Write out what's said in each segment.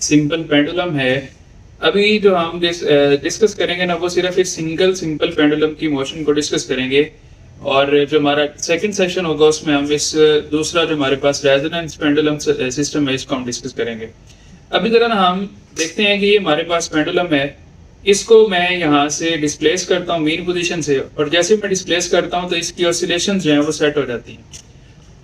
Simple pendulum है। अभी जो हम डिस्कस करेंगे ना वो सिर्फ इस सिंपल पेंडुलम की मोशन को डिस्कस करेंगे, और जो हमारा सेकंड सेशन होगा उसमें हम इस दूसरा जो हमारे पास रेजोनेंस पेंडुलम सिस्टम है इसको हम डिस्कस करेंगे। अभी जरा ना हम देखते हैं कि ये हमारे पास पेंडुलम है, इसको मैं यहाँ से डिस्प्लेस करता हूँ मीन पोजीशन से, और जैसे मैं डिस्प्लेस करता हूँ तो इसकी ऑसिलेशंस जो है वो सेट हो जाती हैं।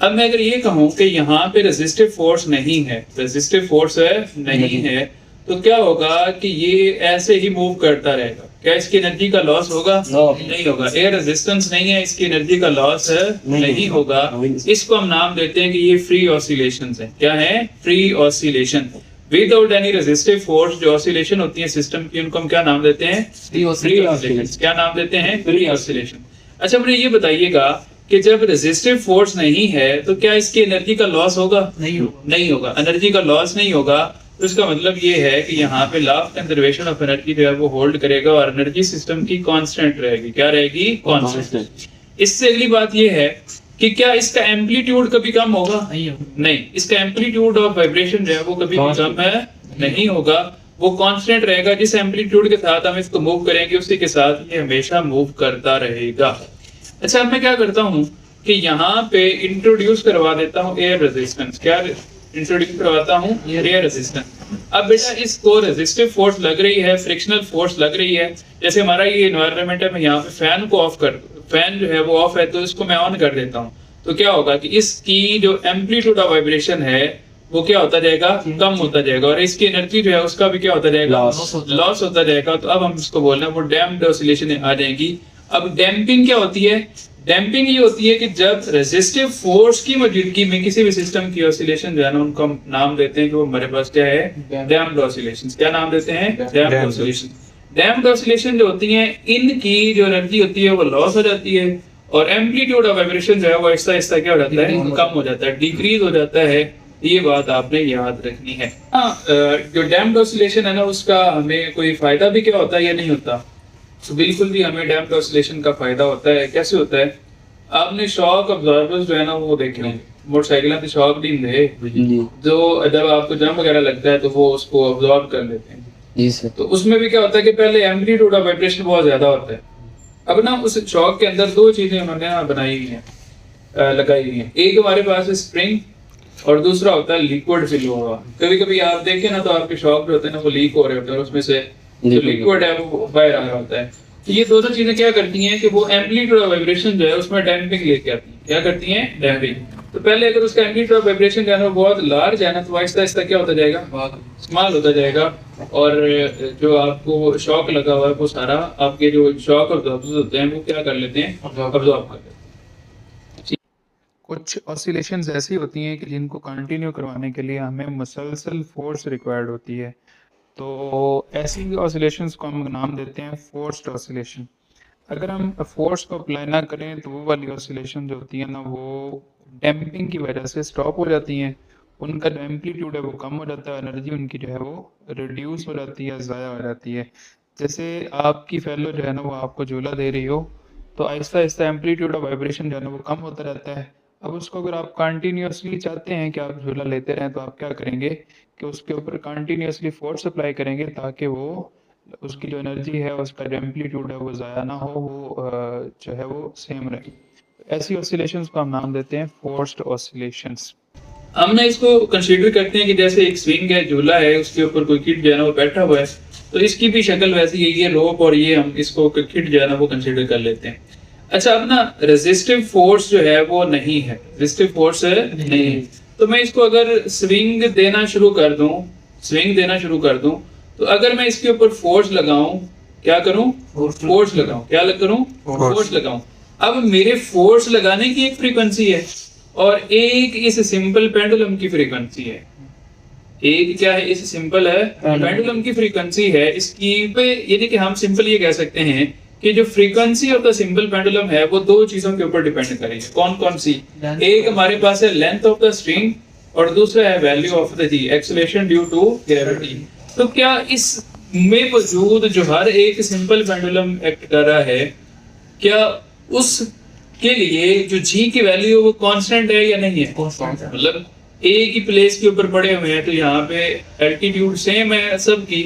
अब मैं अगर ये कहूँ कि यहाँ पे रेजिस्टिव फोर्स नहीं है, रेजिस्टिव फोर्स नहीं है, तो क्या होगा कि ये ऐसे ही मूव करता रहेगा। क्या इसकी एनर्जी का लॉस होगा? नहीं होगा। एयर रेजिस्टेंस नहीं है, इसकी एनर्जी का लॉस नहीं होगा। इसको हम नाम देते हैं कि ये फ्री ऑसिलेशंस है। क्या है? Free oscillation without any resistive force. जो ऑसिलेशन होती है सिस्टम की उनको हम क्या नाम देते हैं? Free oscillation. क्या नाम देते हैं? Free oscillation. अच्छा मुझे ये बताइएगा कि जब रेजिस्टिव फोर्स नहीं है तो क्या इसकी एनर्जी का लॉस होगा? नहीं होगा। एनर्जी का लॉस नहीं होगा तो इसका मतलब ये है कि यहाँ पे law of conservation of energy जो है वो होल्ड करेगा और एनर्जी सिस्टम की कांस्टेंट रहेगी। क्या रहेगी? कांस्टेंट। इससे अगली बात ये है कि क्या इसका एम्पलीट्यूड कभी कम होगा? नहीं। इसका एम्पलीट्यूड ऑफ वाइब्रेशन जो है वो कभी कम नहीं होगा, वो कांस्टेंट रहेगा। जिस एम्पलीट्यूड के साथ हम इसको मूव करेंगे उसी के साथ ये हमेशा मूव करता रहेगा। अच्छा अब मैं क्या करता हूँ कि यहाँ पे इंट्रोड्यूस करवा देता हूँ एयर रेजिस्टेंस। क्या इंट्रोड्यूस करवाता हूँ? Air resistance. अब बेटा इसको रेजिस्टिव फोर्स लग रही है, फ्रिक्शनल फोर्स लग रही है। जैसे हमारा ये एनवायरनमेंट है, मैं यहाँ पे फैन को ऑफ कर, फैन जो है वो ऑफ है तो इसको मैं ऑन कर देता हूँ, तो क्या होगा कि इसकी जो एम्पलीट्यूड ऑफ वाइब्रेशन है वो क्या होता जाएगा? कम होता जाएगा, और इसकी एनर्जी जो है उसका भी क्या होता जाएगा? लॉस होता जाएगा। तो अब हम इसको बोल रहे हैं वो डैम्प्ड ऑसिलेशन आ जाएगी। अब डैम्पिंग क्या होती है? डैम्पिंग ये होती है कि जब रेजिस्टिव फोर्स की मौजूदगी में किसी भी सिस्टम की ऑसिलेशन जो है ना उनको हम नाम देते हैं कि वो हमारे पास क्या है? Damped oscillations. क्या नाम देते हैं? Damped oscillation. डैम्प्ड ऑसिलेशन जो होती हैं इनकी जो एनर्जी होती है वो लॉस हो जाती है, और एम्पलीट्यूड ऑफ वाइब्रेशन जो है वो आहिस्ता आहिस्ता क्या हो जाता है? कम हो जाता है, डिक्रीज हो जाता है। ये बात आपने याद रखनी है। जो डैम्प्ड ऑसिलेशन है ना उसका हमें कोई फायदा भी क्या होता है या नहीं होता? तो बिल्कुल भी हमें डैम्प्ड ऑसिलेशन का फायदा होता है। कैसे होता है? आपने शॉक अब्जॉर्बर्स जो है ना वो देखे होंगे, मोटरसाइकिलों के शॉक भी दे जो जब आपको जंप वगैरह लगता है तो वो उसको अब्जॉर्ब कर लेते हैं। जी सर। तो उसमें भी क्या होता है कि पहले एम्पलीट्यूड ऑफ वाइब्रेशन बहुत ज्यादा होता है। अब ना उस शॉक के अंदर दो चीजें उन्होंने बनाई हुई हैं, लगाई हुई हैं। एक हमारे पास स्प्रिंग और दूसरा होता है लिक्विड फिल हुआ। कभी कभी आप देखें ना तो आपके शॉक जो होते हैं ना वो लीक हो रहे होते हैं, उसमें से जो लिक्विड है वो बाहर आ रहा होता है। तो ये दोनों चीजें क्या करती हैं कि वो एम्पलीट्यूड ऑफ वाइब्रेशन जो है उसमें डैम्पिंग लेके आती हैं। क्या करती हैं? डैम्पिंग। तो पहले अगर उसका एम्पलीट्यूड ऑफ वाइब्रेशन जो है ना बहुत लार्ज है ना तो आहिस्ता आहिस्ता क्या होता जाएगा? स्मॉल होता जाएगा, और जो आपको शॉक लगा हुआ है वो सारा आपके जो शॉक अब्जॉर्बर्स होते हैं वो क्या कर लेते हैं? अब्जॉर्ब कर लेते हैं। कुछ ऑसिलेशंस ऐसी होती हैं कि जिनको कंटिन्यू करवाने के लिए हमें मसलसल फोर्स रिक्वायर्ड होती है। तो ऐसी ऑसिलेशंस को हम नाम देते हैं फोर्स्ड ऑसिलेशन। अगर हम फोर्स को अप्लाई ना करें तो वो वाली ऑसिलेशन जो होती है ना वो डैम्पिंग की वजह से स्टॉप हो जाती हैं। उनका जो एम्पलीट्यूड है वो कम हो जाता है, एनर्जी उनकी जो है वो रिड्यूस हो जाती है, ज़ाया हो जाती है। जैसे आपकी फेलो जो है ना वो आपको झूला दे रही हो तो Aahista Aahista amplitude of vibration जो है ना वो कम होता रहता है। अब उसको अगर आप कंटिन्यूसली चाहते हैं कि आप झूला लेते रहें तो आप क्या करेंगे कि उसके ऊपर कंटिन्यूसली फोर्स अप्लाई करेंगे ताकि वो उसकी जो एनर्जी है उसका जो एम्पलीट्यूड है वो ज़ाया ना हो, वो जो है वो सेम रहे। ऐसी ऑसिलेशंस को हम नाम देते हैं फोर्स्ड ऑसिलेशंस। हम ना इसको कंसीडर करते हैं कि जैसे एक स्विंग है, झूला है, उसके ऊपर कोई किड जो है ना वो बैठा हुआ है, तो इसकी भी शक्ल वैसी है, ये रोप और ये हम इसको किड जो है ना वो कंसीडर कर लेते हैं। अच्छा अब ना रेजिस्टिव फोर्स जो है वो नहीं है, रेजिस्टिव फोर्स नहीं, तो मैं इसको अगर स्विंग देना शुरू कर दूं तो अगर मैं इसके ऊपर फोर्स लगाऊं, क्या करूं? फोर्स लगाऊं। क्या करूं? फोर्स लगाऊं। अब मेरे फोर्स लगाने की एक फ्रीक्वेंसी है और एक इस सिंपल पेंडुलम की फ्रीक्वेंसी है। एक क्या है? इस सिंपल है पेंडुलम की फ्रीक्वेंसी है। इसकी पे यानी कि हम सिंपल ये कह सकते हैं कि जो frequency of the simple pendulum है वो दो चीजों के ऊपर डिपेंड करेगी। कौन कौन सी? एक हमारे पास है लेंथ ऑफ द स्ट्रिंग और दूसरा है value of the acceleration due to gravity. तो क्या इस में मौजूद जो हर एक सिंपल पेंडुलम एक्ट कर रहा है, क्या उस के लिए जो जी की वैल्यू वो कांस्टेंट है या नहीं है? मतलब एक ही प्लेस के ऊपर पड़े हुए हैं, तो यहाँ पे एल्टीट्यूड सेम है सबकी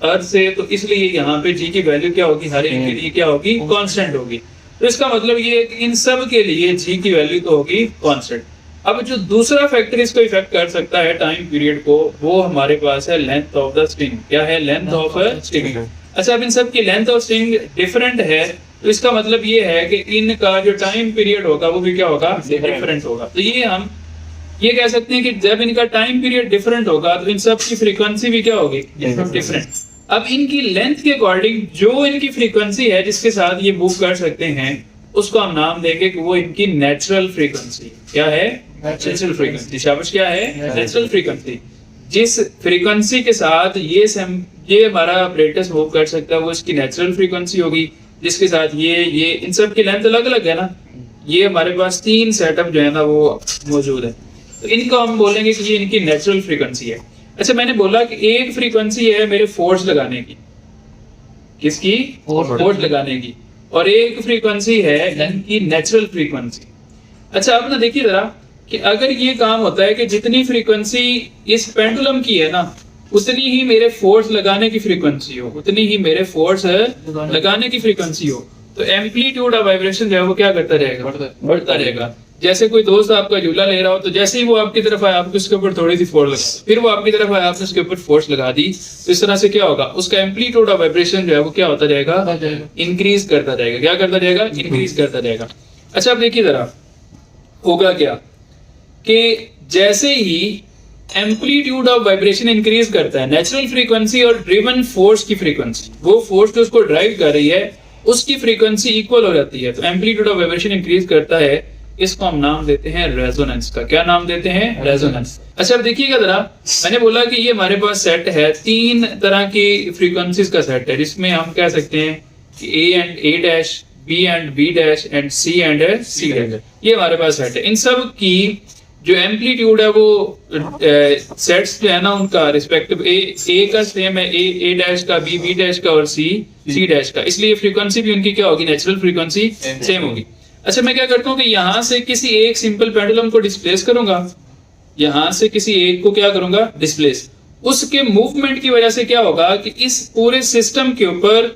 अर्थ से, तो इसलिए यहाँ पे जी की वैल्यू क्या होगी, हर एक के लिए क्या होगी, कांस्टेंट होगी। तो इसका मतलब ये है कि इन सब के लिए जी की वैल्यू तो होगी कांस्टेंट। अब जो दूसरा फैक्टर इसको इफेक्ट कर सकता है टाइम पीरियड को, वो हमारे पास है लेंथ ऑफ द स्ट्रिंग। क्या है? Length of string. अच्छा, अब इन सब की लेंथ ऑफ स्ट्रिंग डिफरेंट है, तो इसका मतलब ये है कि इनका जो टाइम पीरियड होगा वो भी क्या होगा, डिफरेंट होगा। तो ये हम ये कह सकते हैं कि जब इनका टाइम पीरियड डिफरेंट होगा तो इन सब की फ्रीक्वेंसी भी क्या होगी, डिफरेंट। अब इनकी लेंथ के अकॉर्डिंग जो इनकी फ्रीक्वेंसी है जिसके साथ ये मूव कर सकते हैं, उसको हम नाम देंगे कि वो इनकी नेचुरल फ्रीक्वेंसी। क्या है? Natural frequency. शाबाश, क्या है? Natural frequency. जिस फ्रीक्वेंसी के साथ ये हमारा अपरेटस मूव कर सकता है वो इसकी नेचुरल फ्रीक्वेंसी होगी। जिसके साथ ये इन सब की लेंथ अलग अलग है ना, ये हमारे पास 3 सेटअप जो है ना वो मौजूद है, तो इनको हम बोलेंगे कि ये इनकी नेचुरल फ्रीक्वेंसी है। अच्छा, मैंने बोला कि एक फ्रीक्वेंसी है मेरे फोर्स लगाने की, किसकी? फोर्स लगाने की, और एक फ्रीक्वेंसी है इनकी नेचुरल फ्रीक्वेंसी। अच्छा, अब ना देखिए जरा कि अगर ये काम होता है कि जितनी फ्रीक्वेंसी इस पेंडुलम की है ना, उतनी ही मेरे फोर्स लगाने की फ्रीक्वेंसी हो, उतनी ही मेरे फोर्स लगाने की फ्रीक्वेंसी हो, तो एम्पलीट्यूड ऑफ वाइब्रेशन जो है वो क्या करता रहेगा, बढ़ता रहेगा। जैसे कोई दोस्त आपका झूला ले रहा हो, तो जैसे ही वो आपकी तरफ आया आपको उसके ऊपर थोड़ी सी फोर्स लगा, फिर वो आपकी तरफ आया आपने उसके ऊपर फोर्स लगा दी, तो इस तरह से क्या होगा, उसका एम्पलीट्यूड ऑफ वाइब्रेशन जो है वो क्या होता जाएगा, इंक्रीज करता जाएगा। क्या करता जाएगा? इंक्रीज करता जाएगा। अच्छा, अब देखिए जरा होगा क्या कि जैसे ही एम्पलीट्यूड ऑफ वाइब्रेशन इंक्रीज करता है, नेचुरल फ्रीक्वेंसी और ड्रिवन फोर्स की फ्रीक्वेंसी, वो फोर्स जो उसको ड्राइव कर रही है उसकी फ्रीक्वेंसी इक्वल हो जाती है, तो एम्पलीट्यूड ऑफ वाइब्रेशन इंक्रीज करता है। इसको हम नाम देते हैं रेजोनेंस का। क्या नाम देते हैं? रेजोनेंस। अच्छा, अब देखिएगा जरा, मैंने बोला कि ये हमारे पास सेट है 3 तरह की फ्रीक्वेंसीज का सेट है, जिसमें हम कह सकते हैं कि A and A dash, B and B dash and C and C dash, ये हमारे पास सेट है। इन सब की जो एम्पलीट्यूड है वो सेट्स जो है ना उनका रिस्पेक्टिव ए का सेम है, ए डैश का, बी डैश का और सी डैश का, इसलिए फ्रीक्वेंसी भी उनकी क्या होगी, नेचुरल फ्रीक्वेंसी सेम होगी। अच्छा, मैं क्या करता हूँ कि यहाँ से किसी एक सिंपल पेंडुलम को डिस्प्लेस करूंगा, यहाँ से किसी एक को क्या करूंगा, डिस्प्लेस। उसके मूवमेंट की वजह से क्या होगा कि इस पूरे सिस्टम के ऊपर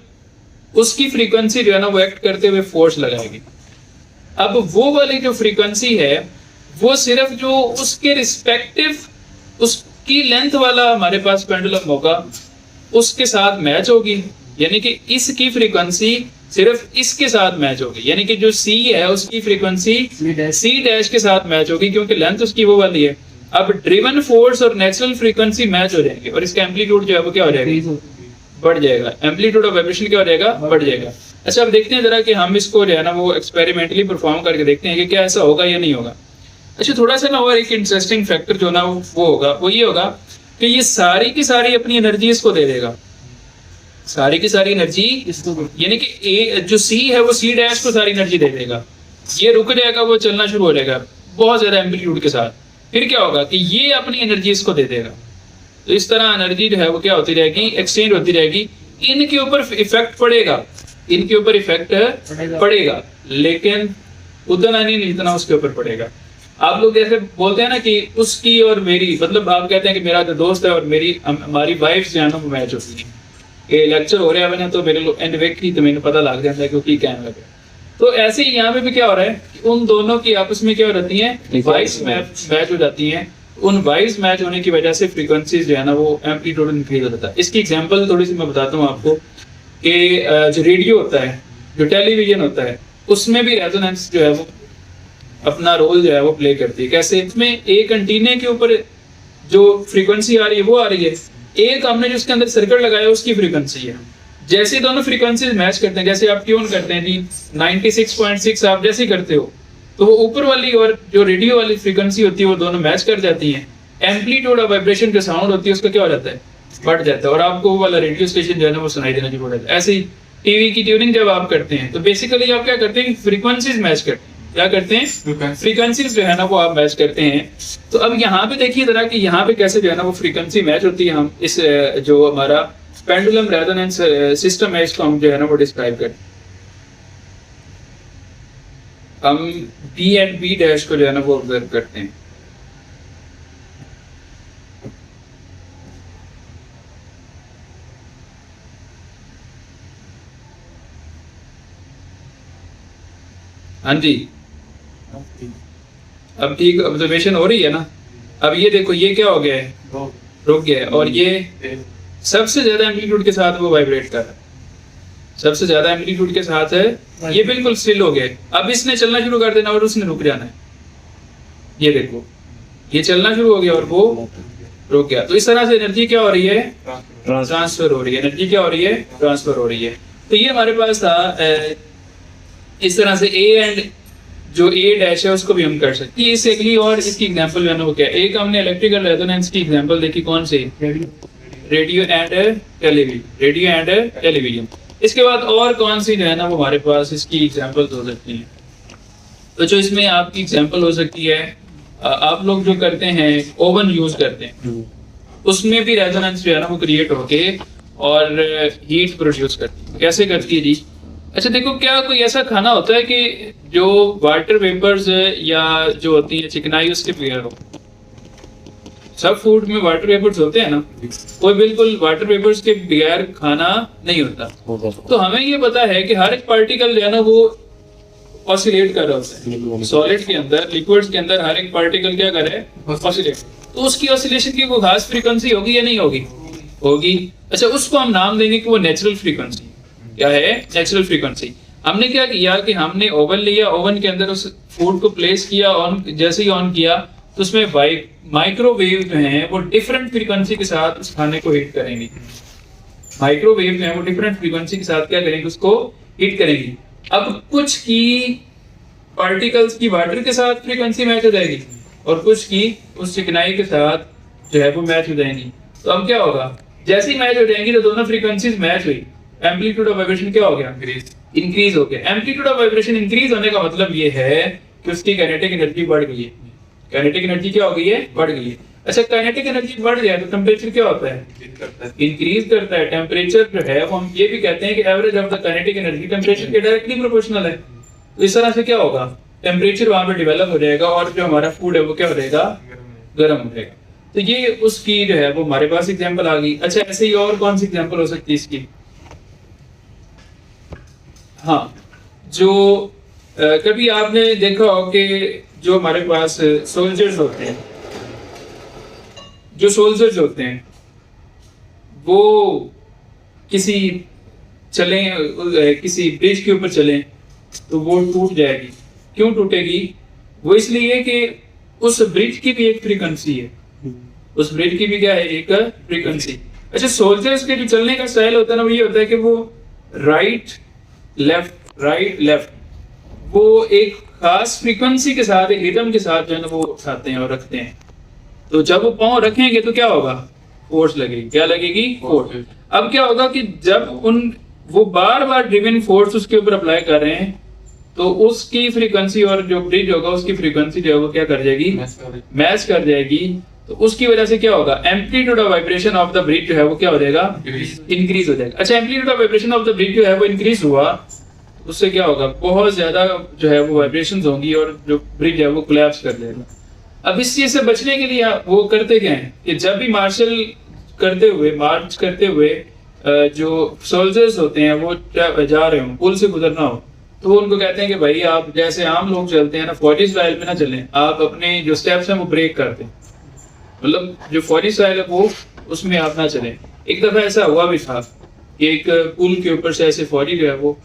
उसकी फ्रीक्वेंसी जो है ना वो एक्ट करते हुए फोर्स लगाएगी। अब वो वाली जो फ्रीक्वेंसी है वो सिर्फ जो उसके रिस्पेक्टिव उसकी लेंथ वाला हमारे पास पेंडुलम होगा उसके साथ मैच होगी, यानी कि इसकी फ्रीक्वेंसी सिर्फ इसके साथ मैच होगी, यानी कि जो सी है उसकी फ्रीक्वेंसी सी डैश के साथ मैच होगी, क्योंकि लेंथ उसकी वो वाली है। अब ड्रिवन फोर्स और नेचुरल फ्रीक्वेंसी मैच हो जाएंगे और इसका एम्पलीट्यूड जो है वो क्या हो जाएगा, बढ़ जाएगा। एम्पलीट्यूड ऑफ वाइब्रेशन क्या हो जाएगा, बढ़ जाएगा। अच्छा, अब देखते हैं जरा कि हम इसको जो है ना वो एक्सपेरिमेंटली परफॉर्म करके देखते हैं कि क्या ऐसा होगा या नहीं होगा। अच्छा, थोड़ा सा ना और एक इंटरेस्टिंग फैक्टर जो ना वो होगा, वो ये होगा कि ये सारी की सारी अपनी एनर्जी इसको दे देगा, सारी की सारी एनर्जी, यानी कि ए जो सी है वो सी डैश को सारी एनर्जी दे देगा, ये रुक जाएगा, वो चलना शुरू हो जाएगा बहुत ज्यादा एम्पलीट्यूड के साथ। फिर क्या होगा कि ये अपनी एनर्जी इसको दे देगा, तो इस तरह एनर्जी जो है वो क्या होती रहेगी, एक्सचेंज होती रहेगी। इनके ऊपर इफेक्ट पड़ेगा, इनके ऊपर इफेक्ट पड़ेगा, लेकिन उतना नहीं जितना उसके ऊपर पड़ेगा। आप लोग जैसे बोलते हैं ना कि उसकी और मेरी, मतलब आप कहते हैं कि मेरा जो दोस्त है और हमारी वाइफ जो है ना वो मैच होती है, ये लेक्चर हो रहा है ना तो मेरे लोग एंड वेक की तो मैंने पता लग जाता है क्योंकि कहने लगे। तो ऐसे ही यहाँ पे भी क्या हो रहा है कि उन दोनों की आपस में क्या हो जाती है, वाइस मैच हो जाती है। उन वाइस मैच होने की वजह से फ्रीक्वेंसीज जो है ना वो एम्पलीट्यूड इंक्रीज हो जाता है। इसकी एग्जांपल थोड़ी सी मैं बताता हूँ आपको कि जो रेडियो होता है, जो टेलीविजन होता है, उसमें भी रेजोनेंस जो है वो अपना रोल जो है वो प्ले करती है। कैसे? इसमें एक एंटीने के ऊपर जो फ्रीक्वेंसी आ रही है वो आ रही है, एक हमने जो उसके अंदर सर्किट लगाया उसकी फ्रीक्वेंसी है। जैसे दोनों फ्रीक्वेंसीज मैच करते हैं, जैसे आप ट्यून करते हैं जी 96.6 आप जैसे करते हो, तो वो ऊपर वाली और जो रेडियो वाली फ्रीक्वेंसी होती है वो दोनों मैच कर जाती हैं। एम्पलीट्यूड ऑफ वाइब्रेशन जो साउंड होती है उसका क्या हो जाता है, बढ़ जाता है, और आपको वो वाला रेडियो स्टेशन जो है ना वो सुनाई देना शुरू हो जाता है। ऐसे ही टीवी की ट्यूनिंग जब आप करते हैं तो बेसिकली आप क्या करते हैं, फ्रीक्वेंसीज मैच करते हैं। क्या करते हैं, फ्रीक्वेंसीज जो है ना वो आप मैच करते हैं। तो अब यहाँ पे देखिए जरा कि यहाँ पे कैसे जो है ना वो फ्रीक्वेंसी मैच होती है। हम इस जो हमारा पेंडुलम रेजोनेंस सिस्टम है इसको हम जो है ना वो डिस्क्राइब करते हैं। हम बी एंड बी डैश को जो है ना वो ऑब्जर्व करते हैं। हाँ जी, अब ठीक ऑब्जर्वेशन हो रही है ना। अब ये देखो ये क्या हो गया है, रुक गया है, और ये सबसे ज्यादा एम्पलीट्यूड के साथ वो वाइब्रेट कर रहा है, सबसे ज्यादा एम्पलीट्यूड के साथ है, ये बिल्कुल स्टिल हो गया है। अब इसने चलना शुरू कर देना और उसने रुक जाना है, ये देखो ये चलना शुरू हो गया और वो रुक गया। तो इस तरह से एनर्जी क्या हो रही है, ट्रांसफर हो रही है, एनर्जी क्या हो रही है, ट्रांसफर हो रही है। तो ये हमारे पास था इस तरह से ए एंड जो ए डैश है उसको भी हम कर सकते हैं। इससे अगली और इसकी एग्जांपल जो है ना वो क्या है, एक हमने इलेक्ट्रिकल रेजोनेंस की एग्जांपल देखी, कौन सी, radio and television, radio and television. इसके बाद और कौन सी जो है ना वो हमारे पास इसकी एग्जांपल्स हो सकती हैं। तो जो इसमें आपकी एग्जांपल हो सकती है, आप लोग जो करते हैं ओवन यूज करते हैं, उसमें भी रेजोनेंस जो है ना वो क्रिएट होके और हीट प्रोड्यूस करती है। कैसे करती है जी, अच्छा देखो, क्या कोई ऐसा खाना होता है कि जो वाटर वेपर्स या जो होती है चिकनाई उसके बगैर हो? सब फूड में वाटर वेपर्स होते हैं ना, कोई बिल्कुल वाटर वेपर्स के बगैर खाना नहीं होता। तो हमें ये पता है कि हर एक पार्टिकल जो है ना वो ऑसिलेट कर रहा होता है, सॉलिड के अंदर, लिक्विड्स के अंदर हर एक पार्टिकल क्या कर रहा है, ऑसिलेट। तो उसकी ऑसिलेशन की कोई खास फ्रीक्वेंसी होगी या नहीं होगी, होगी। अच्छा, उसको हम नाम देंगे कि वो नेचुरल फ्रीक्वेंसी। क्या है, नेचुरल फ्रीक्वेंसी। हमने क्या किया कि हमने ओवन लिया, ओवन के अंदर उस फूड को प्लेस किया, ऑन जैसे ही ऑन किया तो उसमें माइक्रोवेव जो है वो डिफरेंट फ्रीक्वेंसी के साथ उस खाने को हीट करेंगे। माइक्रोवेव जो है वो डिफरेंट फ्रीक्वेंसी के साथ क्या करेंगे, उसको हीट करेंगे। अब कुछ की पार्टिकल्स की वाटर के साथ फ्रीक्वेंसी मैच हो जाएगी और कुछ की उस चिकनाई के साथ जो है वो मैच हो जाएंगी। तो अब क्या होगा, जैसे ही मैच हो जाएंगी तो दोनों फ्रीक्वेंसीज मैच हुई, एम्पलीट्यूड ऑफ वाइब्रेशन क्या हो गया, इंक्रीज हो गया। एम्पलीट्यूड ऑफ वाइब्रेशन इंक्रीज होने का मतलब ये है कि उसकी काइनेटिक एनर्जी बढ़ गई है। काइनेटिक एनर्जी क्या हो गई है, बढ़ गई है। अच्छा, काइनेटिक एनर्जी बढ़ जाए तो टेम्परेचर क्या होता है, इंक्रीज करता है। टेम्परेचर जो है वो हम ये भी कहते हैं कि average of the kinetic energy temperature के डायरेक्टली प्रोपोर्शनल है। तो इस तरह से क्या होगा, टेम्परेचर वहां पे डेवलप हो जाएगा और जो हमारा फूड है वो क्या हो जाएगा, गर्म हो जाएगा। तो ये उसकी जो है वो हमारे पास एग्जांपल आ गई। अच्छा, ऐसे ही और कौन सी एग्जांपल हो सकती है इसकी, हाँ, जो कभी आपने देखा हो कि जो हमारे पास सोल्जर्स होते हैं, जो सोल्जर्स होते हैं वो किसी चले, किसी ब्रिज के ऊपर चले तो वो टूट जाएगी। क्यों टूटेगी, वो इसलिए कि उस ब्रिज की भी एक फ्रीक्वेंसी है, उस ब्रिज की भी क्या है, एक फ्रीक्वेंसी। अच्छा, सोल्जर्स के जो चलने का स्टाइल होता है ना वो ये होता है कि वो राइट लेफ्ट वो एक खास फ्रीक्वेंसी के साथ, एक रिदम के साथ जो है ना वो उठाते हैं और रखते हैं। तो जब वो पांव रखेंगे तो क्या होगा, फोर्स लगेगी। क्या लगेगी, फोर्स। अब क्या होगा कि जब वो बार बार ड्रिवन फोर्स उसके ऊपर अप्लाई कर रहे हैं तो उसकी फ्रीक्वेंसी और जो ब्रिज होगा उसकी फ्रीक्वेंसी जो है वो क्या कर जाएगी, मैच कर जाएगी। तो उसकी वजह से क्या होगा, amplitude of vibration of the bridge जो है वो क्या हो जाएगा, इंक्रीज हो जाएगा। अच्छा, amplitude of vibration of the bridge जो है वो इंक्रीज हुआ, उससे क्या होगा, बहुत ज्यादा जो है वो वाइब्रेशंस होंगी और जो ब्रिज है वो कोलैप्स कर देगा। अब इस चीज से बचने के लिए वो करते क्या है कि जब भी मार्च करते हुए जो सोल्जर्स होते हैं वो जा रहे हो, पुल से गुजरना हो, तो वो उनको कहते हैं कि भाई आप जैसे आम लोग चलते हैं ना, फौजी स्टाइल में ना चलें, आप अपने जो स्टेप्स हैं वो ब्रेक करते हैं, मतलब जो फौजी स्टाइल है वो उसमें आप ना चलें। एक दफा ऐसा हुआ भी था कि एक पुल के ऊपर से ऐसे फौजी जो है वो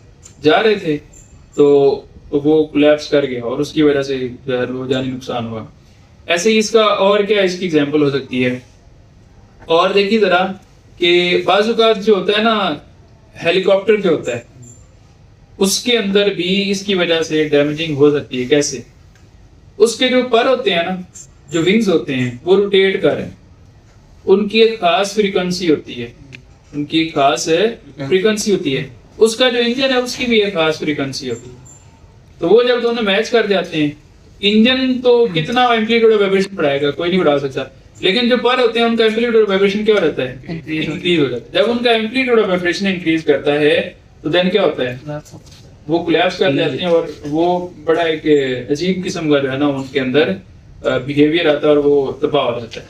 जा रहे थे तो वो कोलैप्स कर गया और उसकी वजह से जो है वो जानी नुकसान हुआ। ऐसे ही इसका और क्या इसकी एग्जांपल हो सकती है, और देखिए जरा कि बाज़ औक़ात जो होता है ना, हेलीकॉप्टर जो होता है उसके अंदर भी इसकी वजह से डैमेजिंग हो सकती है। कैसे, उसके जो पर होते हैं ना, जो विंग्स होते हैं वो रोटेट कर रहे हैं, उनकी एक खास फ्रीक्वेंसी होती है, उनकी एक खास फ्रीक्वेंसी होती है। उसका जो इंजन है उसकी भी एक खास फ्रीक्वेंसी होती है। तो वो जब दोनों मैच कर जाते हैं, इंजन तो कितना एम्पलीट्यूड ऑफ वाइब्रेशन बढ़ाएगा, कोई नहीं बढ़ा सकता, लेकिन जो पर होते हैं उनका एम्पलीट्यूड ऑफ वाइब्रेशन क्या हो जाता है, इंक्रीज हो जाता है। जब उनका एम्पलीट्यूड ऑफ वाइब्रेशन इंक्रीज करता है तो देन क्या होता है, वो कोलैप्स कर जाते हैं और वो बड़ा एक अजीब किस्म का जो है ना उनके अंदर बिहेवियर आता है और वो तबाह हो जाता है।